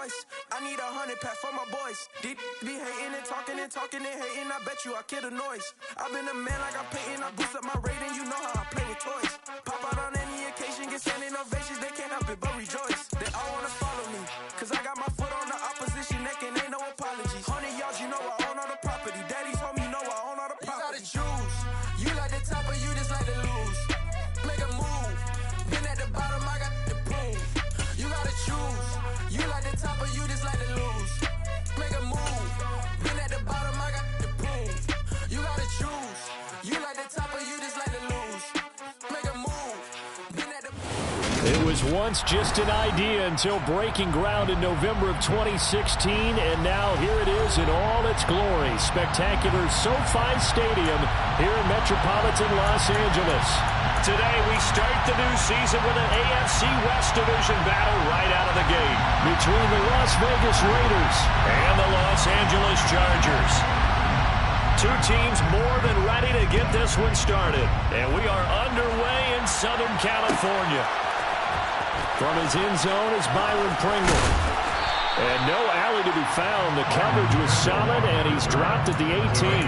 voice. I need 100 pack for my boys. Be hating and talking and hating. I bet you I kill the noise. I've been a man like I'm Peyton. I boost up my rating. You know how I play with toys. Pop out on any occasion, get standing ovations. They can't help it but rejoice. They all wanna follow me, cause I got my foot on the opposition neck and ain't no apologies. 100 yards, you know I own all the property. Daddy's home, you know I own all the property. You gotta choose. You like the top or you just like to lose. Make a move. Been at the bottom, I got the prove. You gotta choose. You like the top or you just like to lose. Make a move. Been at the bottom, I got the prove. You gotta choose. You like the top or you just like to lose. Make a move. Been at the. It was once just an idea until breaking ground in November of 2016, and now here it is in all its glory. Spectacular SoFi Stadium here in metropolitan Los Angeles. Today we start the new season with an AFC West Division battle right out of the gate between the Las Vegas Raiders and the Los Angeles Chargers. Two teams more than ready to get this one started, and we are underway in Southern California. From his end zone is Byron Pringle. And no alley to be found. The coverage was solid, and he's dropped at the 18.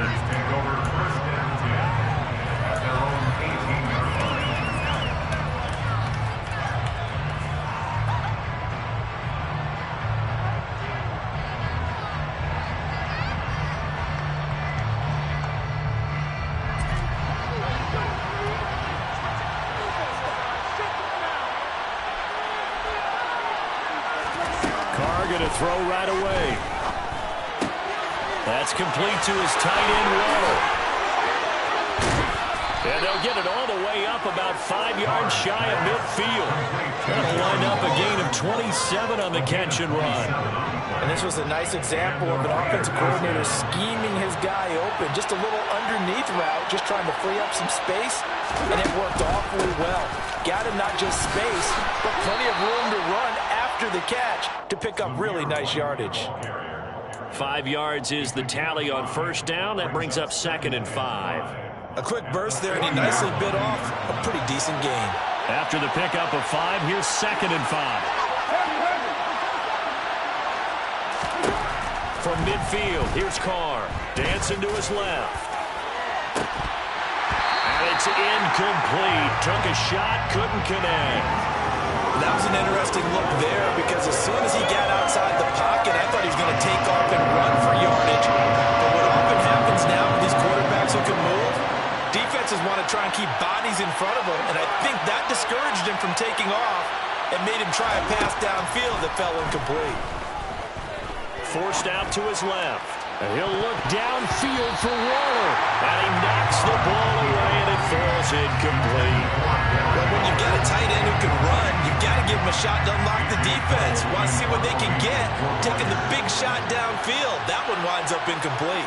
Throw right away. That's complete to his tight end, Waller. And they'll get it all the way up about 5 yards shy of midfield. That'll wind up a gain of 27 on the catch and run. And this was a nice example of an offensive coordinator scheming his guy open. Just a little underneath route, just trying to free up some space, and it worked awfully well. Got him not just space, but plenty of room to run after the catch to pick up really nice yardage. 5 yards is the tally on first down. That brings up 2nd and 5. A quick burst there, and he nicely bit off a pretty decent gain. After the pickup of 5, here's 2nd and 5. From midfield, here's Carr. Dancing to his left. And it's incomplete. Took a shot, couldn't connect. That was an interesting look there because as soon as he got outside the pocket, I thought he was going to take off and run for yardage. But what often happens now with these quarterbacks who can move, defenses want to try and keep bodies in front of them, and I think that discouraged him from taking off and made him try a pass downfield that fell incomplete. Forced out to his left. And he'll look downfield for Waller. And he knocks the ball away, and it falls incomplete. Well, when you've got a tight end who can run, you've got to give him a shot to unlock the defense. Want to see what they can get. Taking the big shot downfield. That one winds up incomplete.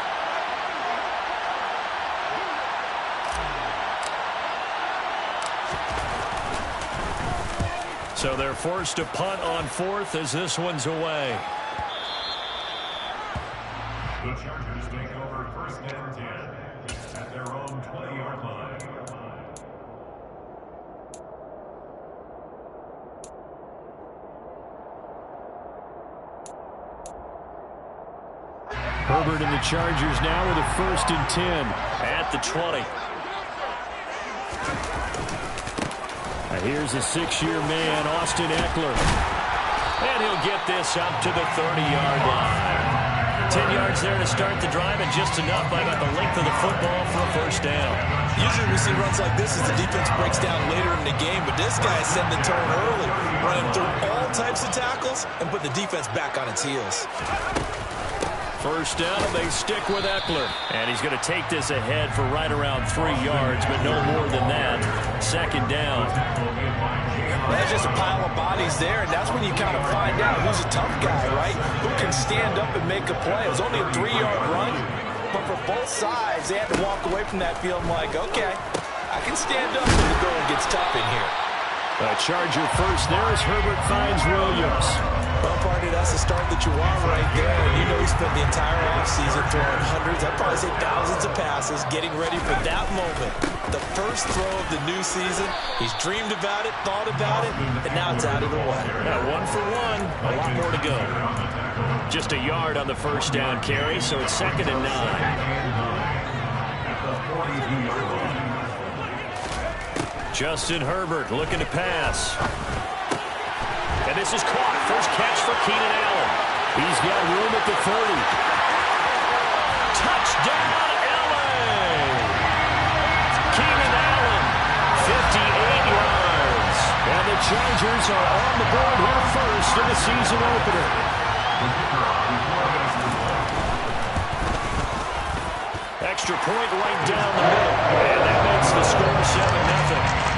So they're forced to punt on 4th as this one's away. The Chargers take over 1st and 10 at their own 20-yard line. Herbert and the Chargers now with a 1st and 10 at the 20. Now here's a 6-year man, Austin Eckler. And he'll get this up to the 30-yard line. 10 yards there to start the drive, and just enough by about the length of the football for a 1st down. Usually we see runs like this as the defense breaks down later in the game, but this guy is setting the tone early, running through all types of tackles and put the defense back on its heels. 1st down, and they stick with Eckler. And he's going to take this ahead for right around 3 yards, but no more than that. 2nd down. There's just a pile of bodies there, and that's when you kind of find out who's a tough guy, right? Who can stand up and make a play. It was only a 3-yard run, but for both sides, they had to walk away from that feeling like, okay, I can stand up when the going gets tough in here. A Charger first there as Herbert finds Williams. Well, partner, that's the start that you want right there. And you know he spent the entire offseason throwing hundreds, I'd probably say thousands of passes, getting ready for that moment. The first throw of the new season. He's dreamed about it, thought about it, and now it's out of the way. Yeah, 1 for 1. A lot more to go. Just a yard on the first down carry, so it's 2nd and 9. Justin Herbert looking to pass. And this is caught. First catch for Keenan Allen. He's got room at the 30. Touchdown, LA! Keenan Allen, 58 yards. And the Chargers are on the board here first in the season opener. Extra point right down the middle. And that makes the score 7-0.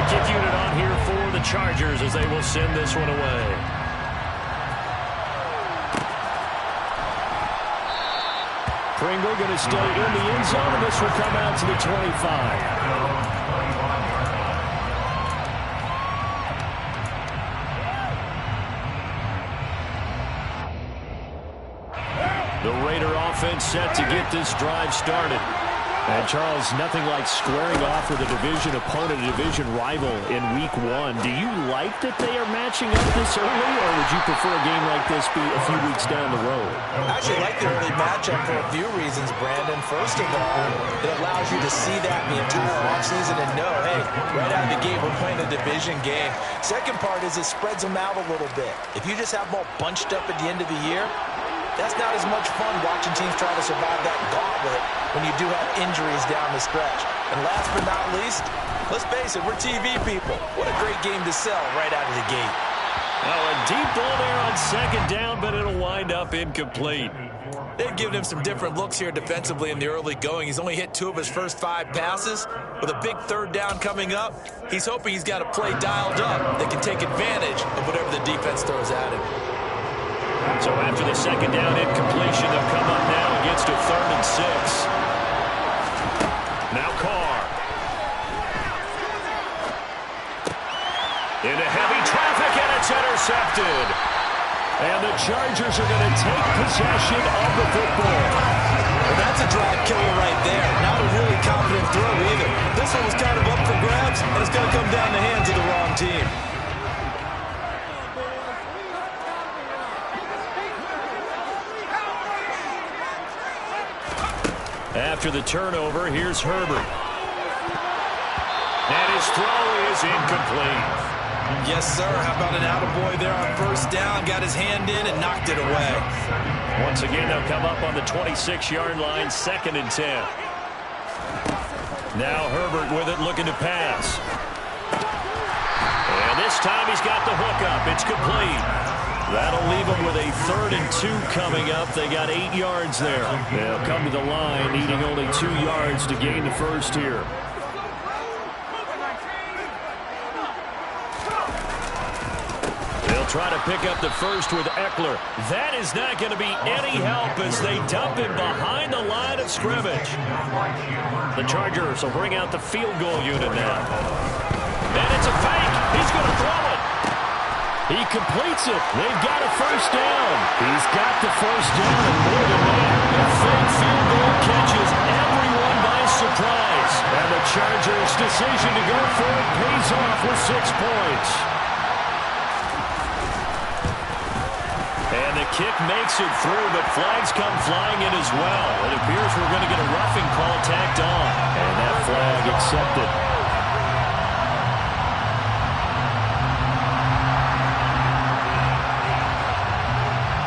Kick unit on here for the Chargers as they will send this one away. Pringle going to stay in the end zone, and this will come out to the 25. The Raider offense set to get this drive started. And, Charles, nothing like squaring off with a division opponent, a division rival in Week 1. Do you like that they are matching up this early, or would you prefer a game like this be a few weeks down the road? I actually like the early matchup for a few reasons, Brandon. First of all, it allows you to see that the entire offseason and know, hey, right out of the gate, we're playing a division game. Second part is it spreads them out a little bit. If you just have them all bunched up at the end of the year, that's not as much fun watching teams try to survive that gauntlet when you do have injuries down the stretch. And last but not least, let's face it, we're TV people. What a great game to sell right out of the gate. Oh, a deep ball there on 2nd down, but it'll wind up incomplete. They've given him some different looks here defensively in the early going. He's only hit 2 of his first 5 passes. With a big 3rd down coming up, he's hoping he's got a play dialed up that can take advantage of whatever the defense throws at him. So after the 2nd down incompletion, they'll come up now against a 3rd and 6. Now Carr. Into heavy traffic, and it's intercepted. And the Chargers are going to take possession of the football. Well, that's a drive killer right there. Not a really confident throw either. This one was kind of up for grabs, and it's going to come down the hands of the wrong team. After the turnover, here's Herbert. And his throw is incomplete. Yes, sir. How about an attaboy there on 1st down? Got his hand in and knocked it away. Once again, they'll come up on the 26-yard line, 2nd and 10. Now Herbert with it, looking to pass. And this time he's got the hook up. It's complete. That'll leave them with a 3rd and 2 coming up. They got 8 yards there. They'll come to the line, needing only 2 yards to gain the first here. They'll try to pick up the first with Eckler. That is not going to be any help as they dump him behind the line of scrimmage. The Chargers will bring out the field goal unit now. And it's a fake. He's going to throw it. He completes it. They've got a 1st down. He's got the 1st down, and more than that, the fake field goal catches everyone by surprise. And the Chargers' decision to go for it pays off with 6 points. And the kick makes it through, but flags come flying in as well. It appears we're going to get a roughing call tacked on. And that flag accepted.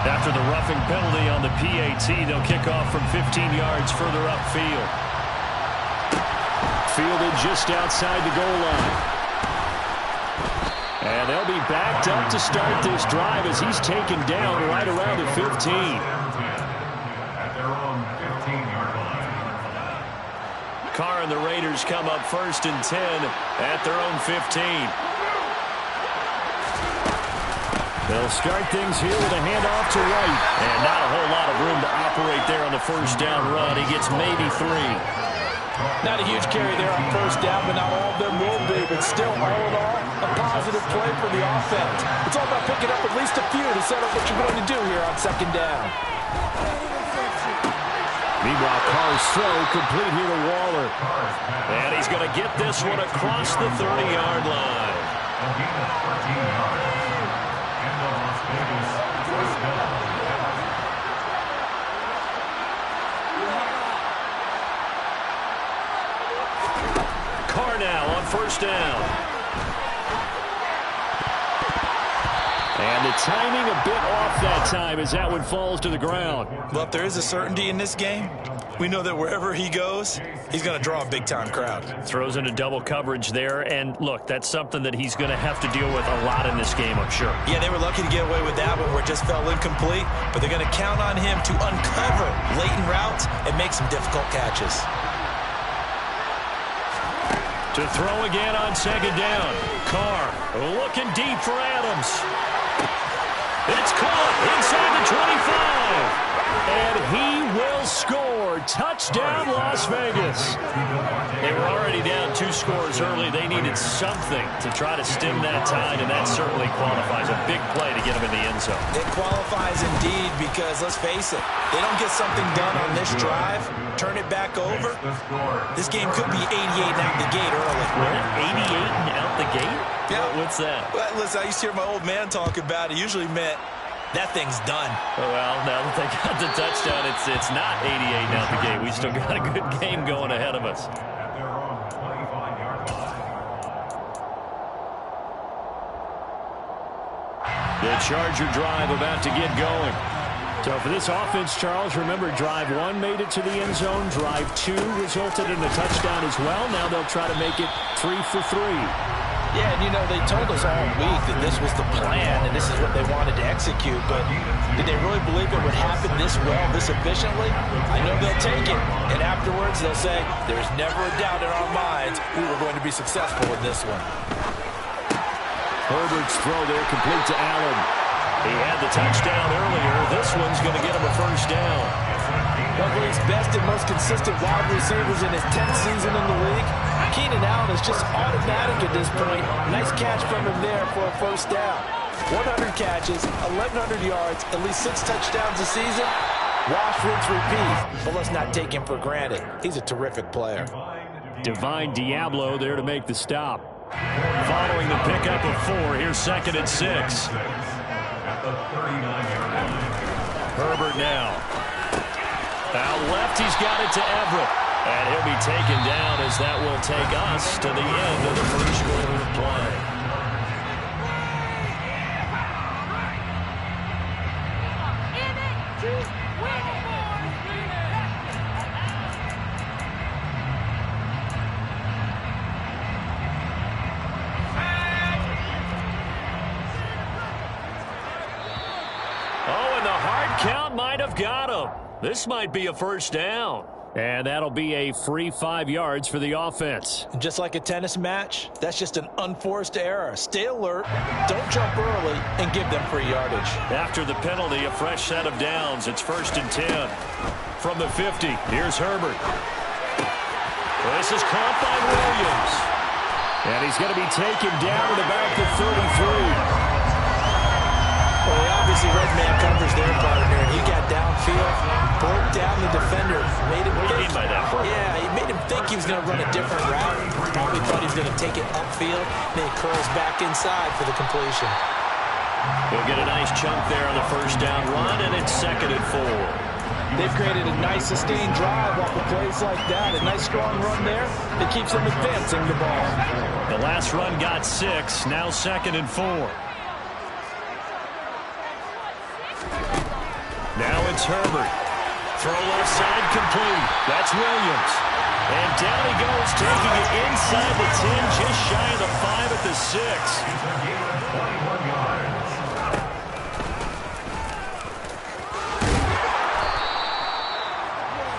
After the roughing penalty on the PAT, they'll kick off from 15 yards further upfield. Fielded just outside the goal line. And they'll be backed up to start this drive as he's taken down right around the 15. At their own 15-yard line. Carr and the Raiders come up 1st and 10 at their own 15. They'll start things here with a handoff to White. And not a whole lot of room to operate there on the 1st down run. He gets maybe 3. Not a huge carry there on first down, but not all of them will be. But still, all in all, a positive play for the offense. It's all about picking up at least a few to set up what you're going to do here on second down. Meanwhile, Carr's throw complete here to Waller. And he's going to get this one across the 30-yard line. Carr now on first down. And the timing a bit off that time as that one falls to the ground. Well, if there is a certainty in this game, we know that wherever he goes, he's going to draw a big-time crowd. Throws into double coverage there, and look, that's something that he's going to have to deal with a lot in this game, I'm sure. Yeah, they were lucky to get away with that one where it just fell incomplete, but they're going to count on him to uncover latent routes and make some difficult catches. To throw again on second down. Carr looking deep for Adams. It's caught inside the 25. And he will score. Touchdown, Las Vegas. They were already down 2 scores early. They needed something to try to stem that tide, and that certainly qualifies. A big play to get them in the end zone. It qualifies indeed because, let's face it, they don't get something done on this drive, turn it back over, this game could be 88 and out the gate early. 88 and out the gate? Yeah. What's that? Well, listen, I used to hear my old man talk about it. Usually meant that thing's done. Well, now that they got the touchdown, it's not 88 and out the gate. We still got a good game going ahead of us. At their own 25-yard line. The Charger drive about to get going. So for this offense, Charles, remember, drive 1 made it to the end zone. Drive 2 resulted in a touchdown as well. Now they'll try to make it 3 for 3. Yeah, and you know, they told us all week that this was the plan and this is what they wanted to execute, but did they really believe it would happen this well, this efficiently? I know they'll take it, and afterwards they'll say, there's never a doubt in our minds we were going to be successful in this one. Herbert's throw there complete to Allen. He had the touchdown earlier. This one's going to get him a first down. One of the best and most consistent wide receivers in his 10th season in the league. Keenan Allen is just automatic at this point. Nice catch from him there for a first down. 100 catches, 1,100 yards, at least 6 touchdowns a season. Wash, rinse, repeat. But let's not take him for granted. He's a terrific player. Divine Diablo there to make the stop. Following the pickup of 4, here's 2nd and 6. Herbert now. Out left, he's got it to Everett. And he'll be taken down as that will take us to the end of the first quarter of play. Oh, and the hard count might have got him. This might be a first down. And that'll be a free 5 yards for the offense. Just like a tennis match, that's just an unforced error. Stay alert, don't jump early, and give them free yardage. After the penalty, a fresh set of downs. It's 1st and 10. From the 50, here's Herbert. This is caught by Williams. And he's going to be taken down at about the 33. Well, he obviously read man coverage there, partner, and he got downfield, broke down the defender, made him What do you mean by that? Yeah, he made him think he was going to run a different route. Probably thought he was going to take it upfield, then he curls back inside for the completion. He'll get a nice chunk there on the first down run, and it's 2nd and 4. They've created a nice sustained drive off of plays like that. A nice strong run there that keeps them advancing the ball. The last run got 6, now 2nd and 4. Now it's Herbert. Throw left side complete. That's Williams. And down he goes, taking it inside the 10, just shy of the 5 at the 6.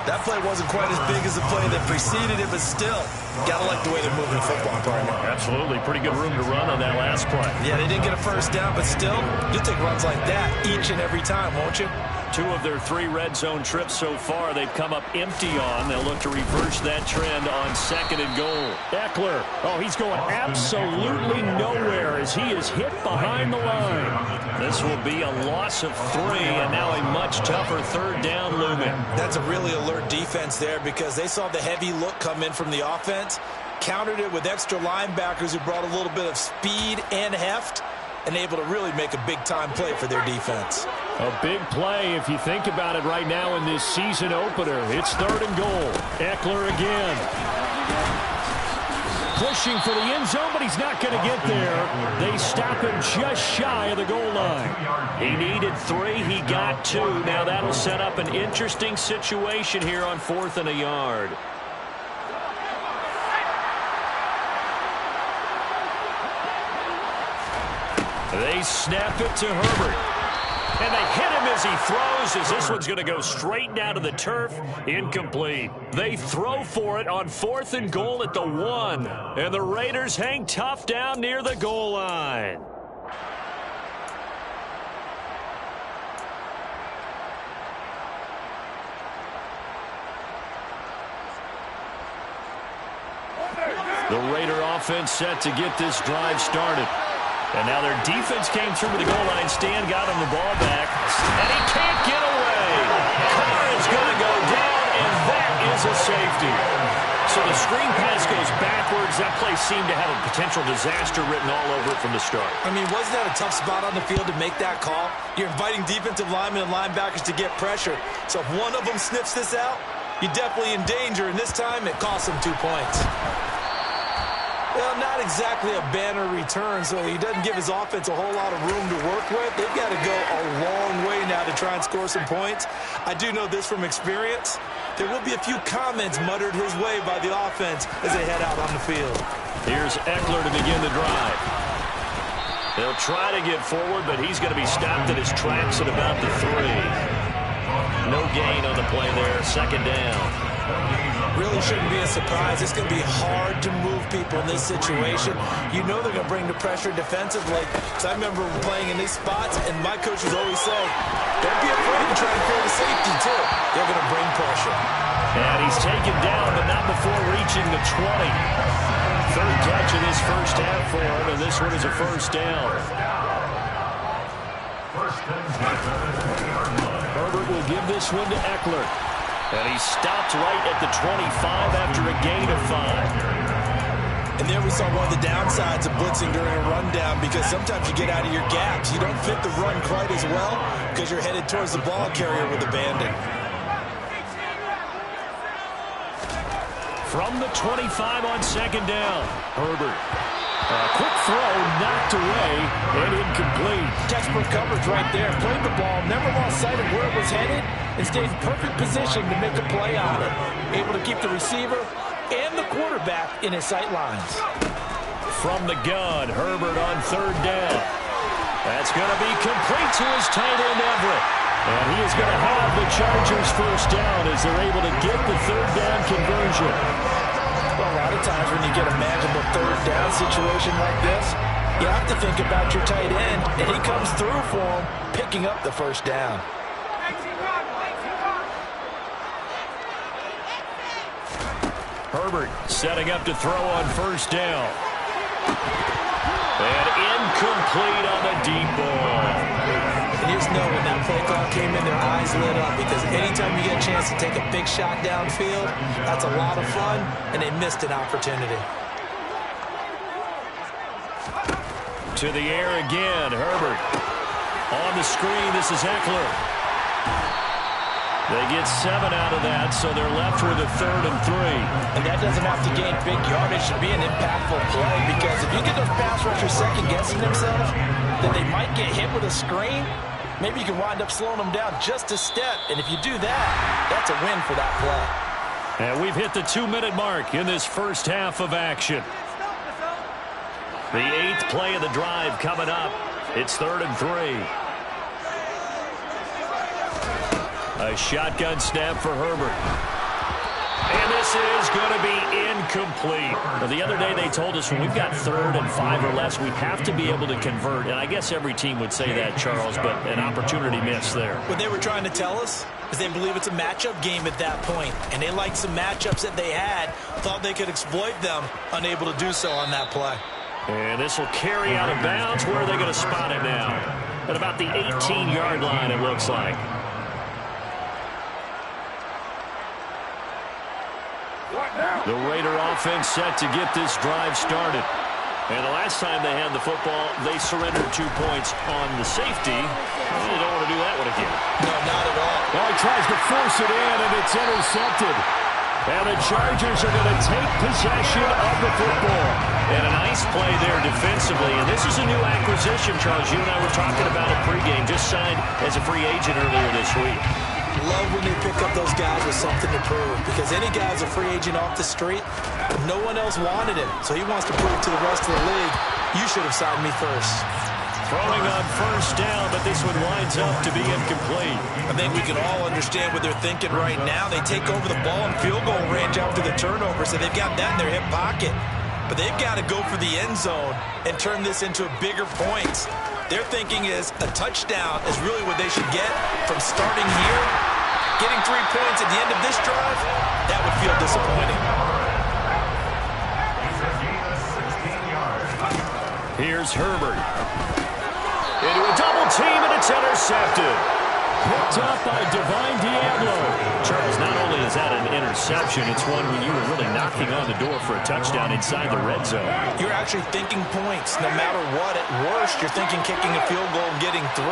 That play wasn't quite as big as the play that preceded it, but still, gotta like the way they're moving the football, partner. Absolutely. Pretty good room to run on that last play. Yeah, they didn't get a first down, but still, you'll take runs like that each and every time, won't you? 2 of their 3 red zone trips so far, they've come up empty on. They'll look to reverse that trend on 2nd and goal. Eckler, oh, he's going absolutely nowhere as he is hit behind the line. This will be a loss of 3, and now a much tougher 3rd down looming. That's a really alert defense there because they saw the heavy look come in from the offense, countered it with extra linebackers who brought a little bit of speed and heft, and able to really make a big-time play for their defense. A big play if you think about it right now in this season opener. It's 3rd and goal. Eckler again. Pushing for the end zone, but he's not going to get there. They stop him just shy of the goal line. He needed 3. He got 2. Now that'll set up an interesting situation here on 4th and a yard. They snap it to Herbert. And they hit him as he throws, as this one's going to go straight down to the turf. Incomplete. They throw for it on 4th and goal at the 1. And the Raiders hang tough down near the goal line. The Raider offense set to get this drive started. And now their defense came through with the goal line. Stan got him the ball back, and he can't get away. Carr is going to go down, and that is a safety. So the screen pass goes backwards. That play seemed to have a potential disaster written all over it from the start. I mean, wasn't that a tough spot on the field to make that call? You're inviting defensive linemen and linebackers to get pressure. So if one of them sniffs this out, you're definitely in danger, and this time it cost them 2 points. Well, not exactly a banner return, so he doesn't give his offense a whole lot of room to work with. They've got to go a long way now to try and score some points. I do know this from experience. There will be a few comments muttered his way by the offense as they head out on the field. Here's Eckler to begin the drive. They'll try to get forward, but he's going to be stopped at his tracks at about the 3. No gain on the play there, 2nd down. Really shouldn't be a surprise. It's going to be hard to move people in this situation. You know they're going to bring the pressure defensively. So I remember playing in these spots, and my coaches always say, don't be afraid to try and throw the safety, too. They're going to bring pressure. And he's taken down, but not before reaching the 20. 3rd catch of this first half for him, and this one is a 1st down. Herbert will give this one to Eckler. And he stopped right at the 25 after a gain of 5. And there we saw one of the downsides of blitzing during a rundown, because sometimes you get out of your gaps. You don't fit the run quite as well because you're headed towards the ball carrier with the bandit. From the 25 on 2nd down, Herbert. A quick throw knocked away and incomplete. Textbook coverage right there. Played the ball, never lost sight of where it was headed, and stayed in perfect position to make a play on it. Able to keep the receiver and the quarterback in his sight lines. From the gun, Herbert on 3rd down. That's going to be complete to his tight end, Everett. And he is going to have the Chargers 1st down as they're able to get the 3rd down conversion. Well, a lot of times when you get a manageable 3rd down situation like this, you have to think about your tight end, and he comes through for him, picking up the 1st down. Herbert setting up to throw on 1st down. And incomplete on the deep ball. And you just know when that play call came in, their eyes lit up, because anytime you get a chance to take a big shot downfield, that's a lot of fun, and they missed an opportunity. To the air again, Herbert. On the screen, this is Eckler. They get 7 out of that, so they're left with a 3rd and 3. And that doesn't have to gain big yardage to be an impactful play, because if you get those pass rushers second-guessing themselves, that they might get hit with a screen, maybe you can wind up slowing them down just a step. And if you do that, that's a win for that play. And we've hit the 2-minute mark in this first half of action. The 8th play of the drive coming up. It's 3rd and 3. A shotgun snap for Herbert. And this is going to be incomplete. Now, the other day they told us when we've got 3rd and 5 or less, we have to be able to convert. And I guess every team would say that, Charles, but an opportunity missed there. What they were trying to tell us is they believe it's a matchup game at that point. And they liked some matchups that they had, thought they could exploit them, unable to do so on that play. And this will carry out of bounds. Where are they going to spot it now? At about the 18-yard line, it looks like. The Raider offense set to get this drive started. And the last time they had the football, they surrendered 2 points on the safety. They don't want to do that one again. No, not at all. Well, he tries to force it in, and it's intercepted. And the Chargers are going to take possession of the football. And a nice play there defensively. And this is a new acquisition, Charles. You and I were talking about it pregame. Just signed as a free agent earlier this week. Love when they pick up those guys with something to prove, because any guy's a free agent off the street, no one else wanted him, so he wants to prove to the rest of the league, you should have signed me first. Throwing on first down, but this one winds up to be incomplete. I think we can all understand what they're thinking right now. They take over the ball in field goal range after the turnover, so they've got that in their hip pocket. But they've got to go for the end zone and turn this into bigger points. Their thinking is a touchdown is really what they should get from starting here. Getting 3 points at the end of this drive, that would feel disappointing. Here's Herbert. Into a double team, and it's intercepted. Picked up by Divine Diablo. Charles, not only is that an interception, it's one when you were really knocking on the door for a touchdown inside the red zone. You're actually thinking points. No matter what, at worst, you're thinking kicking a field goal and getting 3.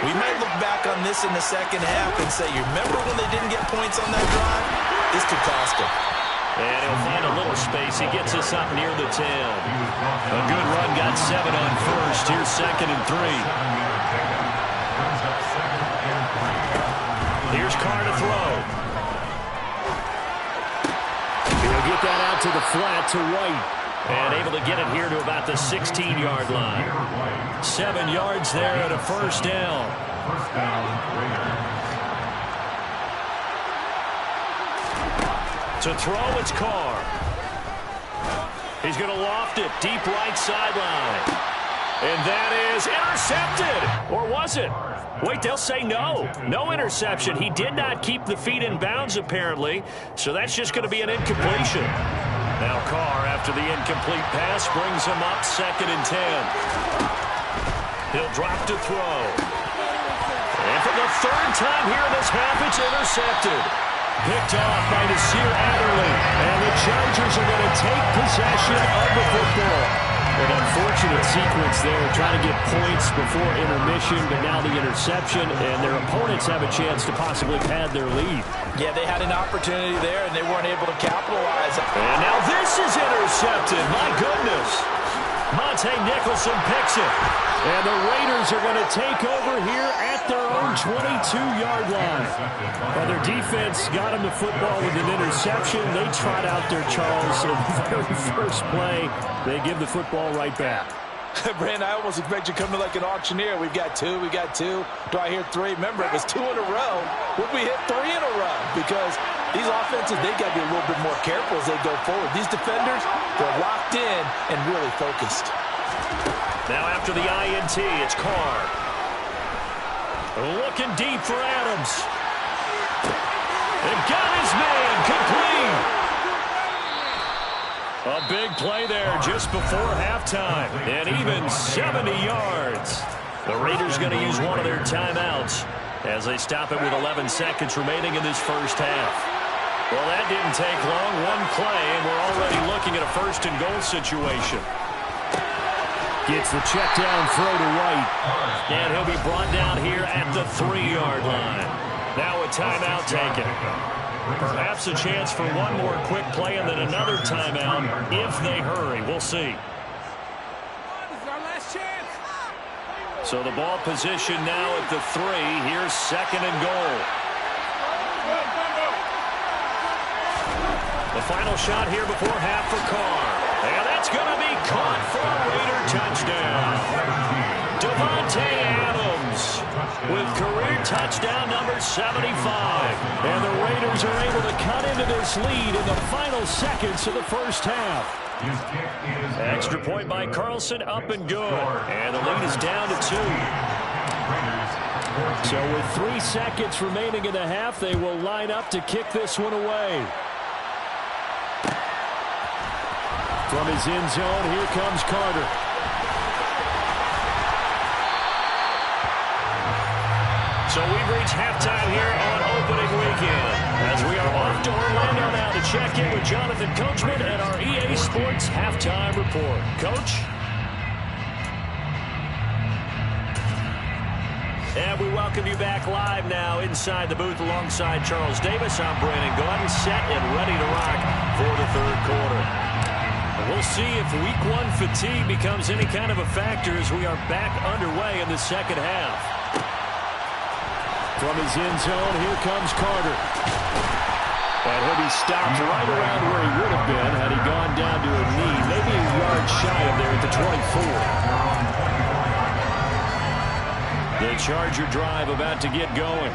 We might look back on this in the second half and say, you remember when they didn't get points on that drive? This could cost them. And he'll find a little space. He gets us up near the 10. A good run, got 7 on first. Here's 2nd and 3. Here's Carr to throw. He'll get that out to the flat to White. And able to get it here to about the 16-yard line. 7 yards there and a first down. To throw, it's Carr. He's going to loft it deep right sideline. And that is intercepted. Or was it? Wait, they'll say no. No interception. He did not keep the feet in bounds, apparently. So that's just going to be an incompletion. Now Carr, after the incomplete pass, brings him up 2nd and 10. He'll drop to throw. And for the 3rd time here in this half, it's intercepted. Picked off by Nasir Adderley. And the Chargers are going to take possession of the football. An unfortunate sequence there, trying to get points before intermission, but now the interception, and their opponents have a chance to possibly pad their lead. Yeah, they had an opportunity there, and they weren't able to capitalize. And now this is intercepted. My goodness. Monte Nicholson picks it. And the Raiders are going to take over here at their own 22-yard line. Now their defense got them the football with an interception. They trot out there, Charles, in the very first play. They give the football right back. Brand, I almost expect you to come to like an auctioneer. We've got 2, we got 2. Do I hear 3? Remember, it was 2 in a row. Would we hit 3 in a row? Because these offenses, they got to be a little bit more careful as they go forward. These defenders, they're locked in and really focused. Now after the INT, it's Carr. Looking deep for Adams. And got his man complete. A big play there just before halftime. And even 70 yards. The Raiders going to use one of their timeouts as they stop it with 11 seconds remaining in this first half. Well, that didn't take long. One play, and we're already looking at a 1st and goal situation. Gets the check down throw to White. And he'll be brought down here at the 3-yard line. Now a timeout taken. Perhaps a chance for one more quick play and then another timeout if they hurry. We'll see. So the ball position now at the 3. Here's 2nd and goal. The final shot here before half for Carr. And that's going to be caught for a Raider touchdown. Davante Adams with career touchdown number 75. And the Raiders are able to cut into this lead in the final seconds of the first half. Extra point by Carlson, up and good. And the lead is down to 2. So with 3 seconds remaining in the half, they will line up to kick this one away. From his end zone, here comes Carter. So we've reached halftime here on opening weekend, as we are off to Orlando now to check in with Jonathan Coachman and our EA Sports Halftime Report. Coach? And we welcome you back live now inside the booth alongside Charles Davis. I'm Brandon Gordon, set and ready to rock for the third quarter. We'll see if Week 1 fatigue becomes any kind of a factor as we are back underway in the second half. From his end zone, here comes Carter. And he'll be stopped right around where he would have been had he gone down to a knee, maybe a yard shy of there at the 24. The Charger drive about to get going.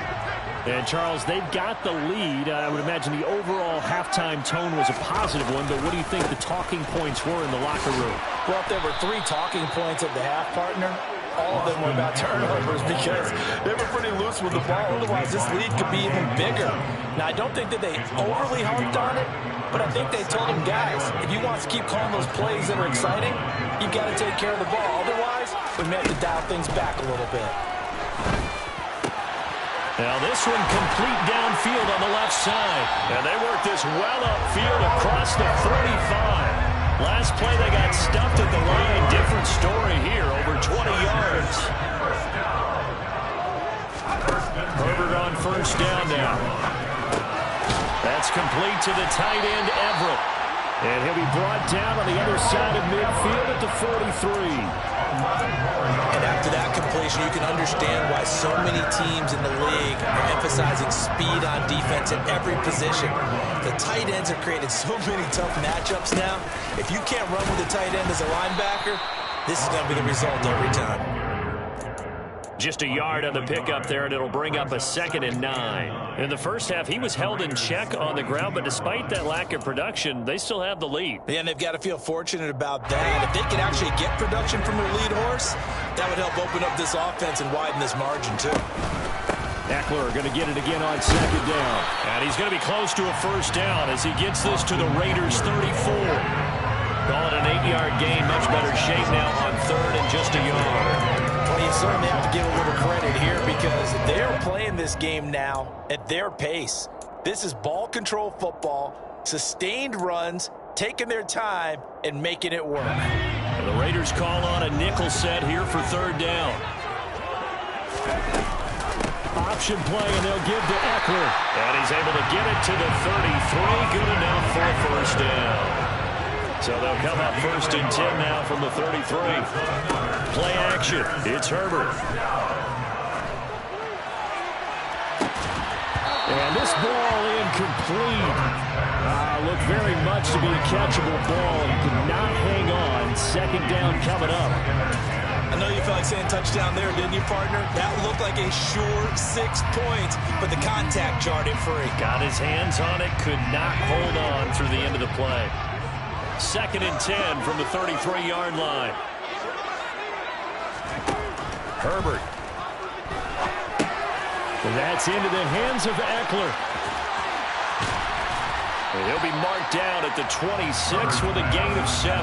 And, Charles, they've got the lead. I would imagine the overall halftime tone was a positive one, but what do you think the talking points were in the locker room? Well, if there were 3 talking points at the half, partner, all of them were about turnovers because they were pretty loose with the ball. Otherwise, this lead could be even bigger. Now, I don't think that they overly harped on it, but I think they told them, guys, if you want to keep calling those plays that are exciting, you've got to take care of the ball. Otherwise, we may have to dial things back a little bit. Now this one complete downfield on the left side. And they work this well upfield across the 35. Last play they got stuffed at the line. Different story here, over 20 yards. Herbert on first down now. That's complete to the tight end, Everett. And he'll be brought down on the other side of midfield at the 43. And after that completion, you can understand why so many teams in the league are emphasizing speed on defense at every position. The tight ends have created so many tough matchups now. If you can't run with the tight end as a linebacker, this is going to be the result every time. Just a yard on the pickup there, and it'll bring up a 2nd and 9. In the first half, he was held in check on the ground, but despite that lack of production, they still have the lead. Yeah, and they've got to feel fortunate about that. If they can actually get production from their lead horse, that would help open up this offense and widen this margin, too. Eckler going to get it again on 2nd down. And he's going to be close to a first down as he gets this to the Raiders' 34. Call it an 8-yard gain, much better shape now on 3rd and just a yard. Well, you certainly have to give a little credit here because they're playing this game now at their pace. This is ball control football, sustained runs, taking their time, and making it work. And the Raiders call on a nickel set here for 3rd down. Option play, and they'll give to Eckler. And he's able to get it to the 33. Good enough for a first down. So they'll come up 1st and 10 now from the 33. Play action. It's Herbert. And this ball incomplete. Looked very much to be a catchable ball and could not hang on. 2nd down coming up. I know you felt like saying touchdown there, didn't you, partner? That looked like a sure 6 points, but the contact jarred it free. Got his hands on it, could not hold on through the end of the play. 2nd and 10 from the 33-yard line. Herbert. And that's into the hands of Eckler. And he'll be marked down at the 26 with a gain of 7.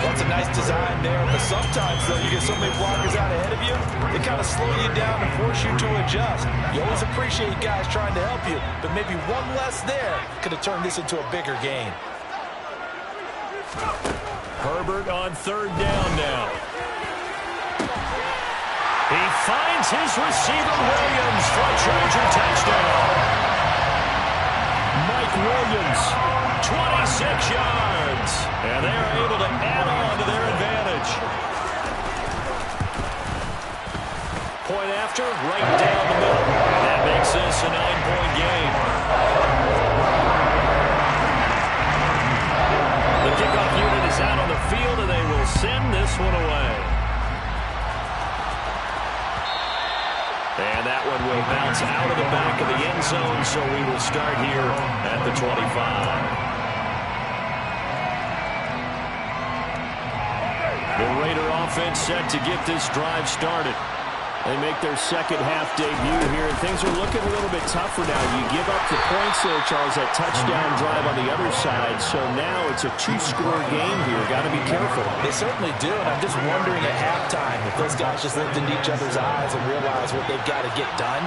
That's a nice design there, but sometimes, though, you get so many blockers out ahead of you, they kind of slow you down and force you to adjust. You always appreciate guys trying to help you, but maybe one less there could have turned this into a bigger gain. Herbert on 3rd down now. He finds his receiver, Williams, for a Charger touchdown. Mike Williams, 26 yards. And they are able to add on to their advantage. Point after, right down the middle. And that makes this a 9-point game. The kickoff unit is out on the field, and they will send this one away. It's out of the back of the end zone, so we will start here at the 25. The Raider offense set to get this drive started. They make their second-half debut here, and things are looking a little bit tougher now. You give up the points there, Charles, that touchdown drive on the other side, so now it's a two-score game here. Got to be careful. They certainly do, and I'm just wondering at halftime if those guys just looked into each other's eyes and realized what they've got to get done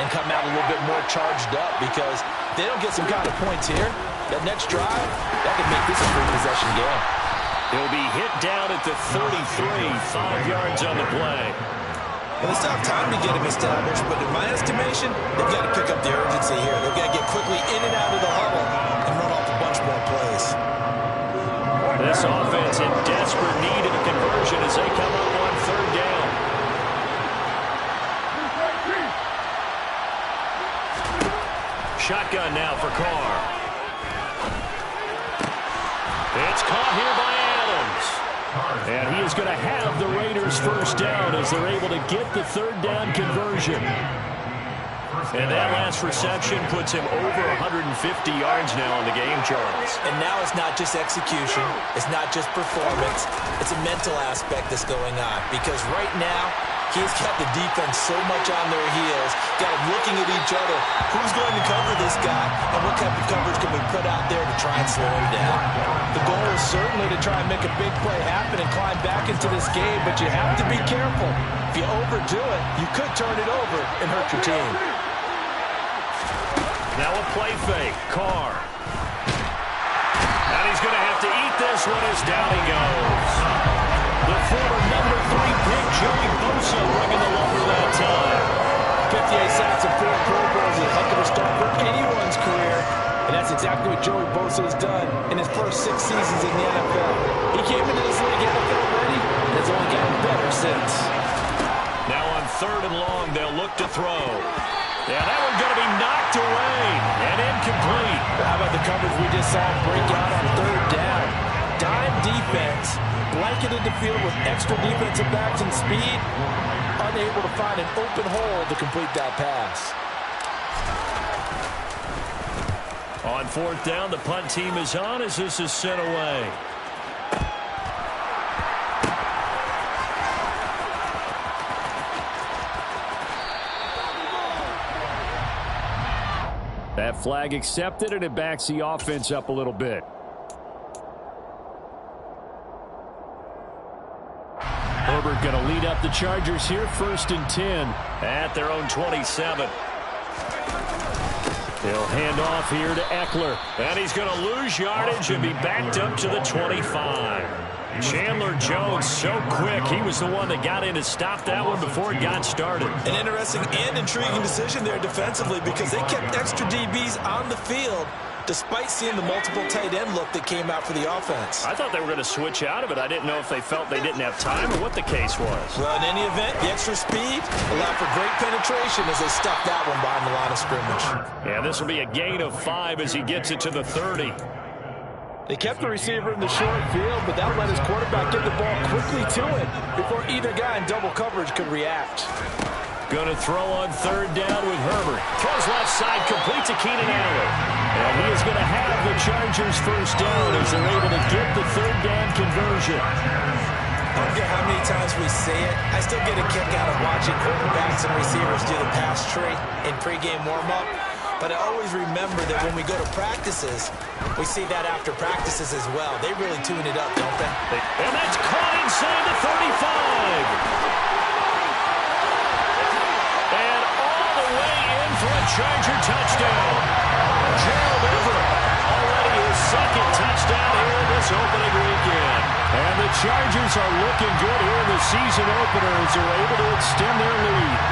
and come out a little bit more charged up, because they don't get some kind of points here. That next drive, that could make this a three-possession game. He'll be hit down at the 33, 5 yards on the play. Well, they still have time to get him established, but in my estimation, they've got to pick up the urgency here. They've got to get quickly in and out of the huddle and run off a bunch more plays. This offense in desperate need of a conversion as they come up on third down. Shotgun now for Carr. It's caught here by Adams. And he is going to have the Raiders first down as they're able to get the third down conversion. And that last reception puts him over 150 yards now in the game, Charles. And now it's not just execution. It's not just performance. It's a mental aspect that's going on. Because right now, he's got the defense so much on their heels, got them looking at each other. Who's going to cover this guy, and what type of coverage can we put out there to try and slow him down? The goal is certainly to try and make a big play happen and climb back into this game, but you have to be careful. If you overdo it, you could turn it over and hurt your team. Now a play fake. Carr. And he's going to have to eat this one as down he goes. The former number 3 pick, Joey Bosa, bringing the lumber that time. 58 sacks and 4 Pro Bowls is a heck of a start for anyone's career. And that's exactly what Joey Bosa has done in his first 6 seasons in the NFL. He came into this league NFL ready and has only gotten better since. Now on third and long, they'll look to throw. Yeah, that one's going to be knocked away and incomplete. How about the coverage we just saw break out on third down? Dime defense, blanketed the field with extra defensive backs and speed, unable to find an open hole to complete that pass. On fourth down, the punt team is on as this is sent away. That flag accepted, and it backs the offense up a little bit. Herbert going to lead up the Chargers here, 1st and 10 at their own 27. He'll hand off here to Eckler, and he's going to lose yardage and be backed up to the 25. Chandler Jones so quick. He was the one that got in to stop that one before it got started. An interesting and intriguing decision there defensively, because they kept extra DBs on the field despite seeing the multiple tight end look that came out for the offense. I thought they were going to switch out of it. I didn't know if they felt they didn't have time or what the case was. Well, in any event, the extra speed allowed for great penetration as they stuck that one behind the line of scrimmage. Yeah, this will be a gain of 5 as he gets it to the 30. They kept the receiver in the short field, but that let his quarterback get the ball quickly to him before either guy in double coverage could react. Going to throw on third down with Herbert. Throws left side, complete to Keenan Allen. And he is going to have the Chargers first down as they're able to get the third down conversion. I don't care how many times we say it, I still get a kick out of watching quarterbacks and receivers do the pass tree in pregame warm-up. But I always remember that when we go to practices, we see that after practices as well. They really tune it up, don't they? And that's caught inside the 35. And all the way in for a Charger touchdown. Gerald Everett, already his second touchdown here in this opening weekend. And the Chargers are looking good here in the season opener as they're able to extend their lead.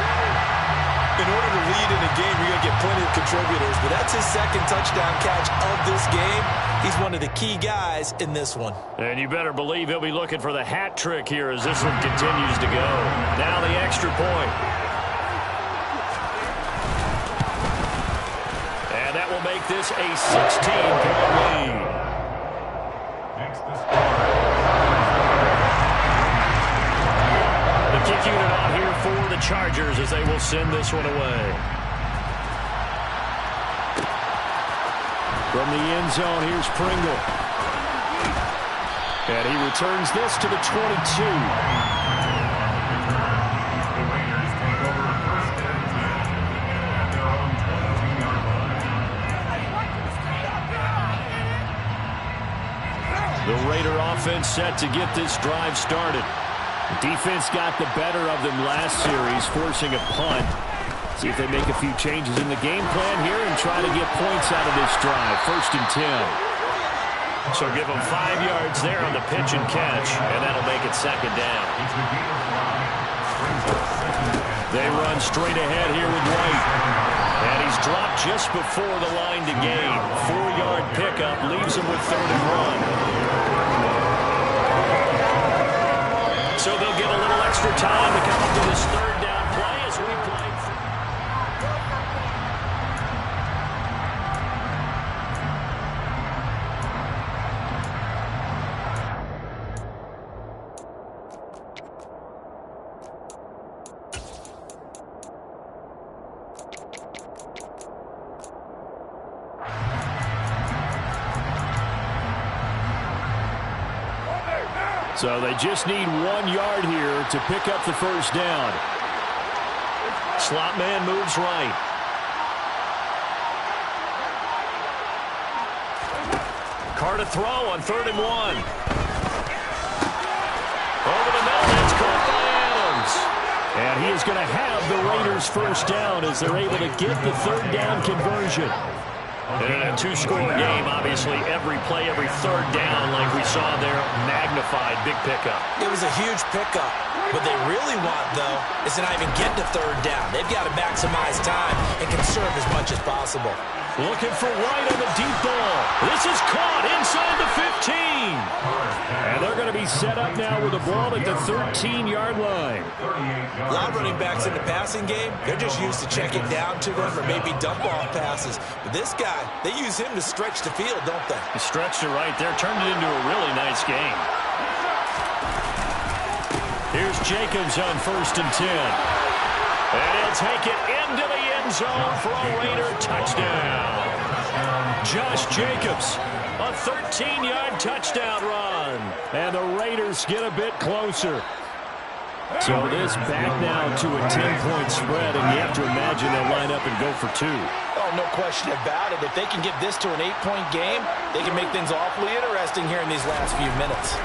In order to lead in a game, you're going to get plenty of contributors, but that's his second touchdown catch of this game. He's one of the key guys in this one. And you better believe he'll be looking for the hat trick here as this one continues to go. Now the extra point. And that will make this a 16-point lead. Makes the score. The kick unit on here for the Chargers as they will send this one away. From the end zone, here's Pringle. And he returns this to the 22. The Raiders take over first and 10 at their own 22-yard line. The Raider offense set to get this drive started. The defense got the better of them last series, forcing a punt. See if they make a few changes in the game plan here and try to get points out of this drive. First and 10. So give them 5 yards there on the pitch and catch, and that'll make it second down. They run straight ahead here with White. And he's dropped just before the line to gain. 4-yard pickup leaves him with 3rd and 1. So they'll get a little extra time to come up to this 3rd down play as we play. So they just need 1 yard here to pick up the first down. Slot man moves right. Carr to throw on 3rd and 1. Over the middle, it's caught by Adams. And he is going to have the Raiders first down as they're able to get the 3rd down conversion. And in a 2-score game, obviously, every play, every 3rd down, like we saw there, magnified, big pickup. It was a huge pickup. What they really want, though, is to not even get to 3rd down. They've got to maximize time and conserve as much as possible. Looking for White on the deep ball. This is caught inside the 15. And they're going to be set up now with the ball at the 13-yard line. A lot of running backs in the passing game, they're just used to check it down to them or maybe dump off passes. But this guy, they use him to stretch the field, don't they? He stretched it right there, turned it into a really nice game. Here's Jacobs on 1st and 10. And he'll take it into the end zone for a Raider touchdown. Josh Jacobs, a 13-yard touchdown run. And the Raiders get a bit closer. So this back now to a 10-point spread, and you have to imagine they'll line up and go for 2. Oh, no question about it. If they can get this to an 8-point game, they can make things awfully interesting here in these last few minutes.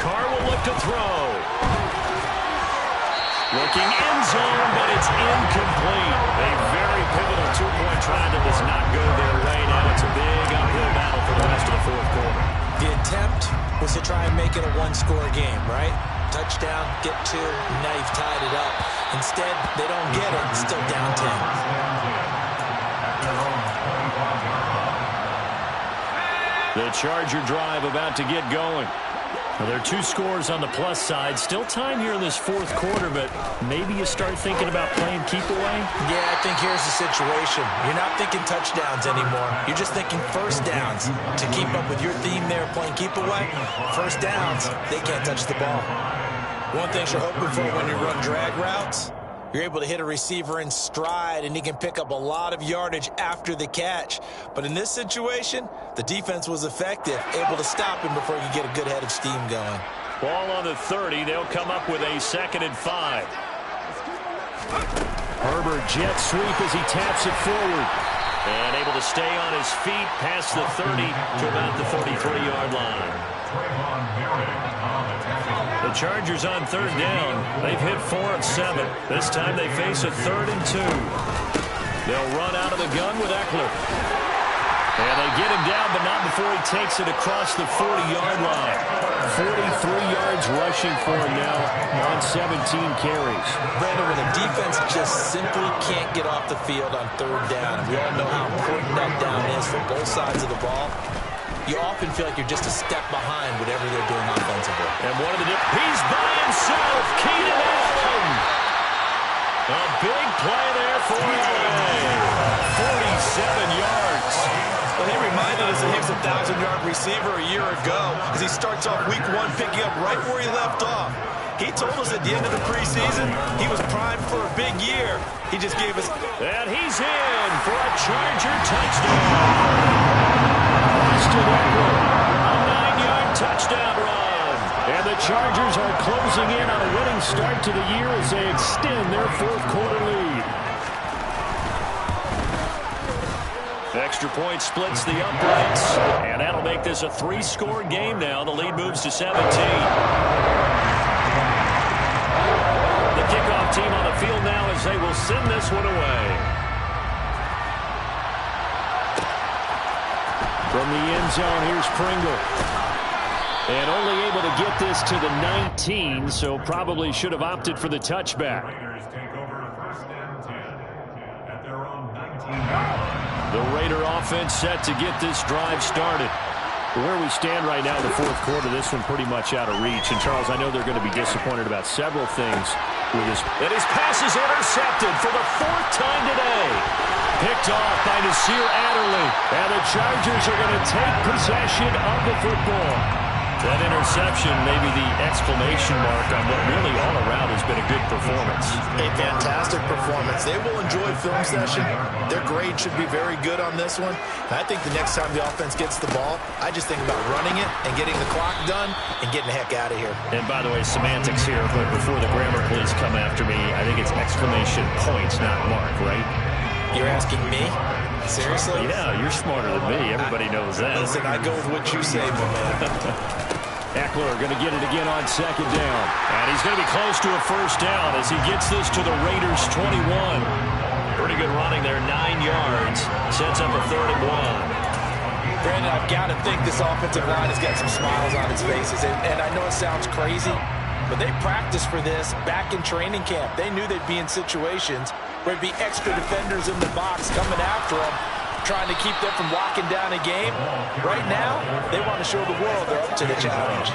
Carr will look to throw. Looking end zone, but it's incomplete. A very pivotal 2-point try that does not go their way. Now it's a big uphill battle for the rest of the 4th quarter. The attempt was to try and make it a 1-score game, right? Touchdown, get 2, now you've tied it up. Instead, they don't get it, it's still down 10. The Charger drive about to get going. Well, there are 2 scores on the plus side. Still time here in this 4th quarter, but maybe you start thinking about playing keep away? Yeah, I think here's the situation. You're not thinking touchdowns anymore. You're just thinking first downs. To keep up with your theme there, playing keep away, first downs, they can't touch the ball. One thing you're hoping for when you run drag routes, you're able to hit a receiver in stride, and he can pick up a lot of yardage after the catch. But in this situation, the defense was effective, able to stop him before you get a good head of steam going. Ball on the 30. They'll come up with a 2nd and 5. Herbert jet sweep as he taps it forward. And able to stay on his feet past the 30 to about the 43-yard line. The Chargers on 3rd down. They've hit 4 of 7. This time they face a 3rd and 2. They'll run out of the gun with Eckler. And they get him down, but not before he takes it across the 40-yard line. 43 yards rushing for him now on 17 carries. Brandon, when the defense just simply can't get off the field on 3rd down, we all know how important that down is for both sides of the ball. You often feel like you're just a step behind whatever they're doing offensively. And one of the he's by himself, Keenan Allen. A big play there for LA. 47 yards. Well, he reminded us that he was a 1,000-yard receiver a year ago as he starts off week 1 picking up right where he left off. He told us at the end of the preseason he was primed for a big year. He just gave us... And he's in for a Charger touchdown. Austin Ekeler. A 9-yard touchdown run. And the Chargers are closing in on a winning start to the year as they extend their fourth-quarter lead. Extra point splits the uprights, and that'll make this a 3-score game now. The lead moves to 17. The kickoff team on the field now as they will send this one away. From the end zone, here's Pringle. And only able to get this to the 19, so probably should have opted for the touchback. Raiders take over first and 10 at their own 19-yard line. The Raider offense set to get this drive started. Where we stand right now in the fourth quarter, this one pretty much out of reach. And, Charles, I know they're going to be disappointed about several things with this. And his pass is intercepted for the 4th time today. Picked off by Nasir Adderley. And the Chargers are going to take possession of the football. That interception may be the exclamation mark on what really all around has been a good performance. A fantastic performance. They will enjoy film session. Their grade should be very good on this one. And I think the next time the offense gets the ball, I just think about running it and getting the clock done and getting the heck out of here. And by the way, semantics here, but before the grammar police come after me, I think it's exclamation points, not mark, right? You're asking me? Seriously? Yeah, you're smarter than me. Everybody knows that. Listen, I go with what you say, my man. Ekeler going to get it again on 2nd down. And he's going to be close to a first down as he gets this to the Raiders' 21. Pretty good running there, 9 yards. Sets up a 3rd and 1. Brandon, I've got to think this offensive line has got some smiles on its faces. And I know it sounds crazy, but they practiced for this back in training camp. They knew they'd be in situations where there'd be extra defenders in the box coming after them, trying to keep them from locking down a game. Right now, they want to show the world they're up to the challenge.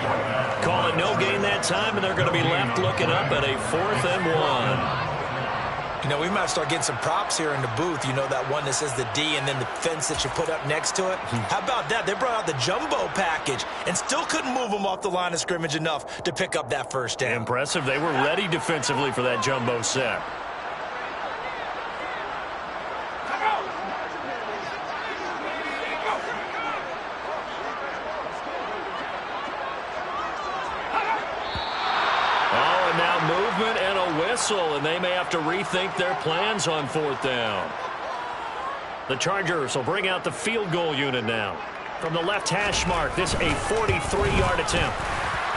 Call it no gain that time, and they're going to be left looking up at a 4th and 1. You know, we might start getting some props here in the booth. You know, that one that says the D and then the fence that you put up next to it? How about that? They brought out the jumbo package and still couldn't move them off the line of scrimmage enough to pick up that first down. Impressive. They were ready defensively for that jumbo set. And they may have to rethink their plans on 4th down. The Chargers will bring out the field goal unit now. From the left hash mark, this a 43-yard attempt.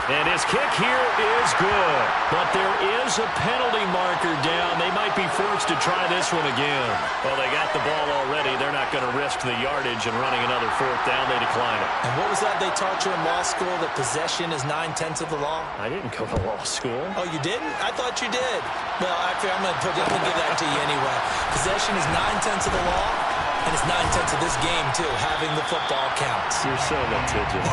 And his kick here is good. But there is a penalty marker down. They might be forced to try this one again. Well, they got the ball already. They're not going to risk the yardage and running another 4th down. They decline it. And what was that they taught you in law school, that possession is 9/10 of the law? I didn't go to law school. Oh, you didn't? I thought you did. Well, actually, I'm going to give that to you anyway. Possession is 9/10 of the law. And it's 9/10 of this game, too. Having the football counts. You're so litigious.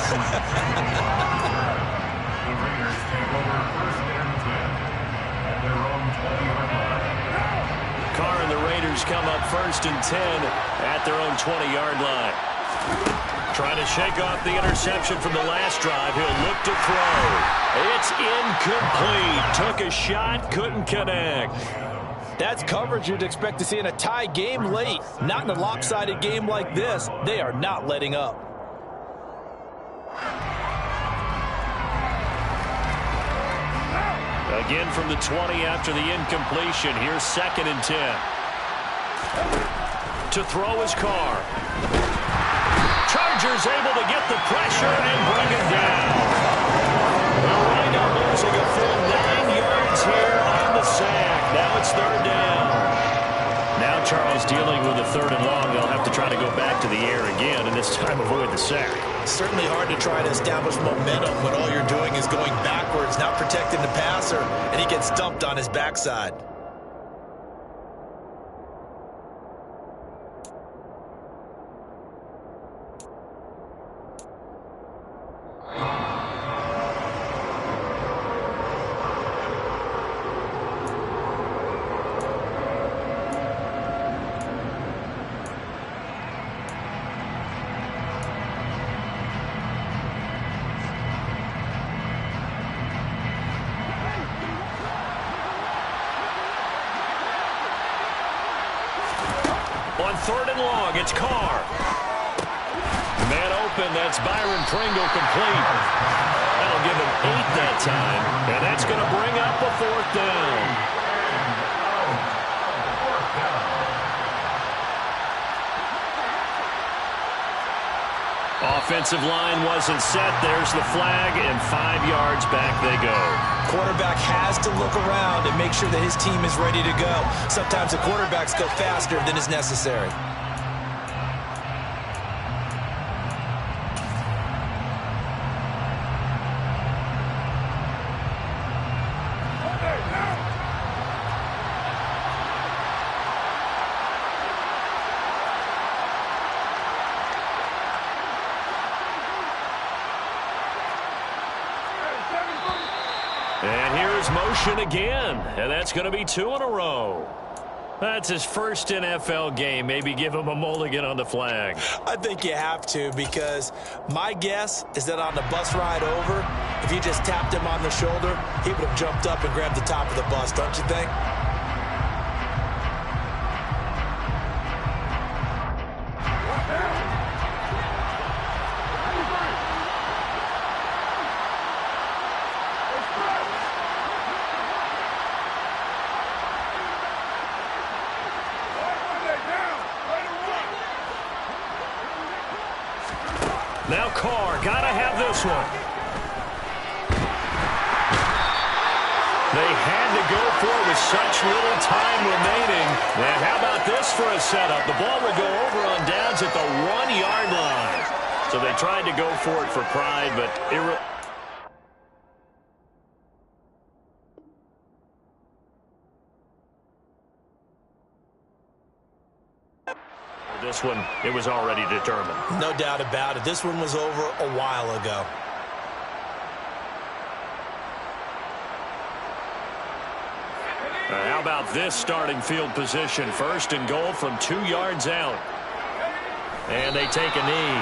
The Raiders take over first and 10 at their own 20-yard line. Carr and the Raiders come up 1st and 10 at their own 20-yard line. Trying to shake off the interception from the last drive. He'll look to throw. It's incomplete. Took a shot, couldn't connect. That's coverage you'd expect to see in a tie game late. Not in a lopsided game like this. They are not letting up. Again from the 20 after the incompletion. Here's 2nd and 10. To throw his Carr. Chargers able to get the pressure and bring it down. They'll wind up losing a full 9 yards here on the sack. Now it's 3rd down. Now Charles dealing with a 3rd and long. They'll have to try to go back to the air again and this time avoid the sack. Certainly hard to try to establish momentum when all you're doing is going backwards, not protecting the passer, and he gets dumped on his backside. On 3rd and long, it's Carr. Man open. That's Byron Pringle complete. That'll give him 8 that time, and that's going to bring up a 4th down. Offensive line wasn't set. There's the flag, and 5 yards back they go. Quarterback has to look around and make sure that his team is ready to go. Sometimes the quarterbacks go faster than is necessary. And here's motion again, and that's going to be 2 in a row. That's his first NFL game. Maybe give him a mulligan on the flag. I think you have to, because my guess is that on the bus ride over, if you just tapped him on the shoulder, he would have jumped up and grabbed the top of the bus, don't you think? Now Carr, gotta have this one. They had to go for it with such little time remaining. And how about this for a setup? The ball would go over on downs at the 1-yard line. So they tried to go for it for pride, but this one, it was already determined. No doubt about it. This one was over a while ago. How about this starting field position? 1st and goal from 2 yards out. And they take a knee.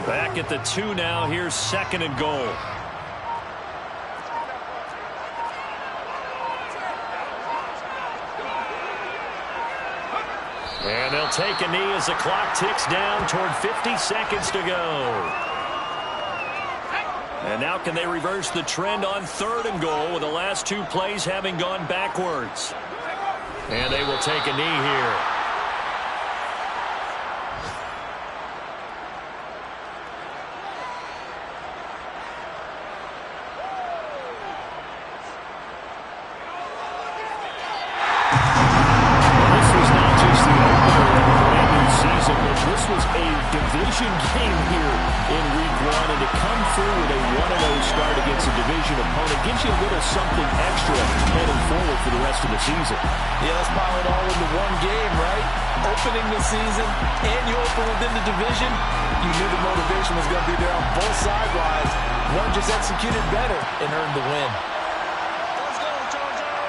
Back at the 2 now. Here's 2nd and goal. And they'll take a knee as the clock ticks down toward 50 seconds to go. And now can they reverse the trend on 3rd and goal with the last 2 plays having gone backwards? And they will take a knee here. Division game here in Week 1, and to come through with a 1-0 start against a division opponent gives you a little something extra heading forward for the rest of the season. Yeah, let's pile it all into one game, right? Opening the season, and you open within the division. You knew the motivation was going to be there on both sidelines. One just executed better and earned the win.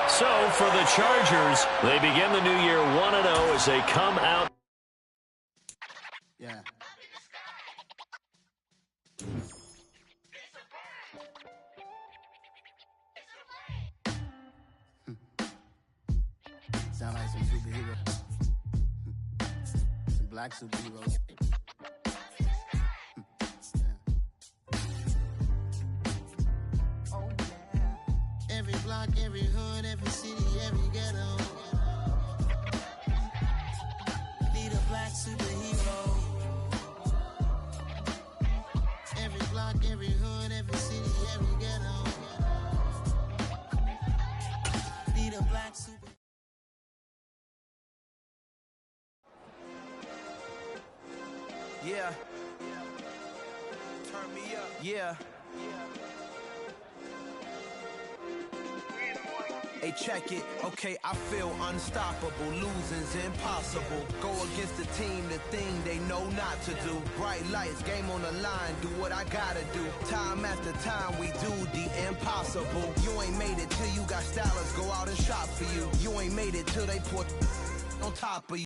So for the Chargers, they begin the new year 1-0 as they come out. Yeah. Sound like some superheroes. Some black superheroes. Oh, yeah. Every block, every hood, every city, every ghetto. Need a black superhero. Every block, every hood, every city, every ghetto. Need a black superhero. Yeah. Turn me up. Yeah. Hey, check it. Okay, I feel unstoppable. Losing's impossible. Go against the team, the thing they know not to do. Bright lights, game on the line. Do what I gotta do. Time after time, we do the impossible. You ain't made it till you got stylers go out and shop for you. You ain't made it till they put on top of you.